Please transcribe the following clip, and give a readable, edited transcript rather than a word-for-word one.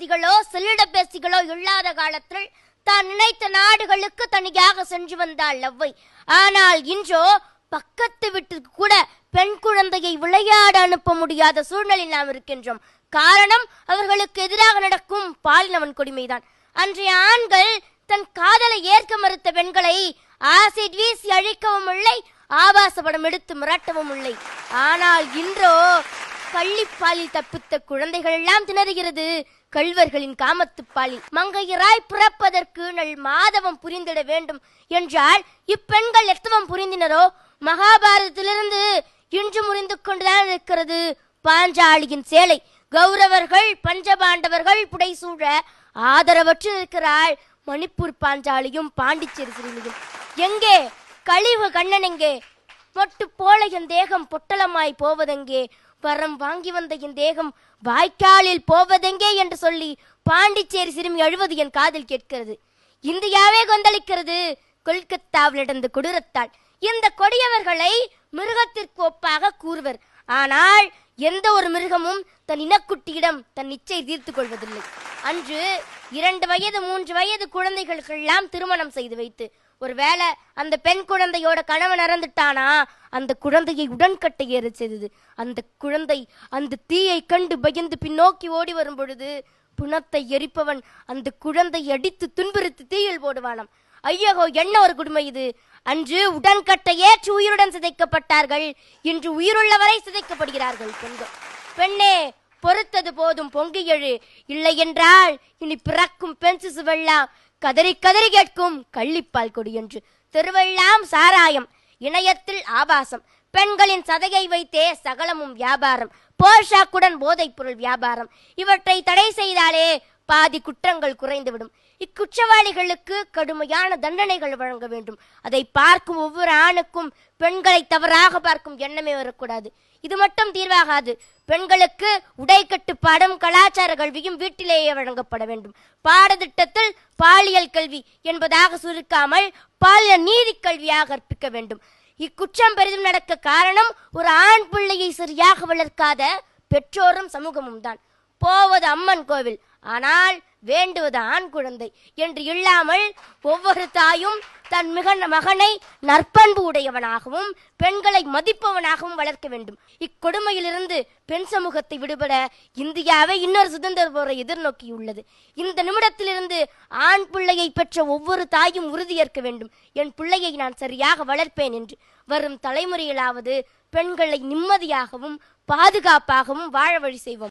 பேசிகளோ செல்லிடப்பேசிகளோ இல்லாத காலத்தில் தான் நினைத்த நாடுகளுக்கு தனியாக சென்று வந்தாள் அவ்வை. ஆனால் இன்றோ பக்கத்து வீட்டுக்கு கூட பெண் குழந்தையை விளையாட அனுப்ப முடியாத சூழ்நிலையில் நாம் இருக்கின்றோம். காரணம் அவர்களுக்கு எதிராக நடக்கும் பாலினவன் கொடுமைதான். அன்றைய ஆண்கள் தன் காதலை ஏற்க மறுத்த பெண்களை ஆசிட் வீசி அழிக்கவும் இல்லை, ஆபாச படம் எடுத்து மிரட்டவும் இல்லை. ஆனால் இன்றோ கள்ளிப்பாலில் தப்பித்த குழந்தைகள் எல்லாம் திணறுகிறது கள்வர்களின் காமத்துப்பாலில். மங்கையராய் பிறப்பதற்கு நல் மாதவம் புரிந்திட வேண்டும் என்றால் இப்பெண்கள் எத்தவம் புரிந்தினரோ மகாபாரதத்திலிருந்து இன்று முறிந்து கொண்டுதான் இருக்கிறது பாஞ்சாலியின் சேலை. கௌரவர்கள் பஞ்சபாண்டவர்கள் புடைசூழ ஆதரவற்று இருக்கிறாள் மணிப்பூர் பாஞ்சாலியும் பாண்டிச்சேரி சிறுமியும். எங்கே கழிவு கண்ணன்? எங்கே மொட்டு போல என் தேகம் பொட்டலமாய் போவதெங்கே? வரம் வாங்கி வந்த என் தேகம் வாய்க்காலில் போவதெங்கே என்று சொல்லி பாண்டிச்சேரி சிறுமி அழுவது என் காதில் கேட்கிறது. இந்தியாவே கொந்தளிக்கிறது கொல்கத்தாவில் நடந்த கொடூரத்தால். இந்த கொடியவர்களை மிருகத்திற்கு ஒப்பாக கூறுவர். ஆனால் எந்த ஒரு மிருகமும் தன் இனக்குட்டியிடம் தன் இச்சை தீர்த்து கொள்வதில்லை. அன்று 2 வயது 3 வயது குழந்தைகளுக்கெல்லாம் திருமணம் செய்து வைத்து ஒருவேளை அந்த பெண் குழந்தையோட கணவன் இறந்துட்டானா அந்த குழந்தையை உடன்கட்டை ஏற செய்தது. அந்த குழந்தை அந்த தீயை கண்டு பயந்து பின்னோக்கி ஓடி வரும் பொழுது புணத்தை எரிப்பவன் அந்த குழந்தை அடித்து துன்புறுத்தி தீயில் போடுவானாம். ஐயகோ, என்ன ஒரு கொடுமை இது! அன்று உடன்கட்டை ஏற்று உயிருடன் சிதைக்கப்பட்டார்கள், இன்று உயிருள்ளவரை சிதைக்கப்படுகிறார்கள் பெண்கள். பெண்ணே, பொறுத்தது போதும், பொங்கி எழு. இல்லை என்றால் இனி பிறக்கும் பெண் சிசுவெல்லாம் கதறி கதறி கேட்கும் கள்ளிப்பால் கொடி என்று. திருவெல்லாம் சாராயம், இணையத்தில் ஆபாசம், பெண்களின் சதையை வைத்தே சகலமும் வியாபாரம், போஷாக்குடன் போதைப் பொருள் வியாபாரம். இவற்றை தடை செய்தாலே பாதி குற்றங்கள் குறைந்துவிடும். இக்குற்றவாளிகளுக்கு கடுமையான தண்டனைகள் வழங்க வேண்டும். அதை பார்க்கும் ஒவ்வொரு ஆணுக்கும் பெண்களை தவறாக பார்க்கும் எண்ணமே வரக்கூடாது. இது மட்டும் தீர்வாகாது. பெண்களுக்கு உடை கட்டுப்பாடும் கலாச்சார கல்வியும் வீட்டிலேயே வழங்கப்பட வேண்டும். பாடத்திட்டத்தில் பாலியல் கல்வி என்பதாக சுருக்காமல் பாலியல் நீதி கல்வியாக கற்பிக்க வேண்டும். இக்குற்றம் பெரிதும் நடக்க காரணம் ஒரு ஆண் பிள்ளையை சரியாக வளர்க்காத பெற்றோரும் சமூகமும் தான். போவது அம்மன் கோவில், ஆனால் வேண்டுவது ஆண் குழந்தை என்று இல்லாமல் ஒவ்வொரு தாயும் தன் மகனை நற்பண்பு உடையவனாகவும் பெண்களை மதிப்பவனாகவும் வளர்க்க வேண்டும். இக்கொடுமையிலிருந்து பெண் சமூகத்தை விடுபட இந்தியாவை இன்னொரு சுதந்திர போரை எதிர்நோக்கியுள்ளது. இந்த நிமிடத்திலிருந்து ஆண் பிள்ளையை பெற்ற ஒவ்வொரு தாயும் உறுதியேற்க வேண்டும், என் பிள்ளையை நான் சரியாக வளர்ப்பேன் என்று. வரும் தலைமுறையிலாவது பெண்களை நிம்மதியாகவும் பாதுகாப்பாகவும் வாழ வழி செய்வோம்.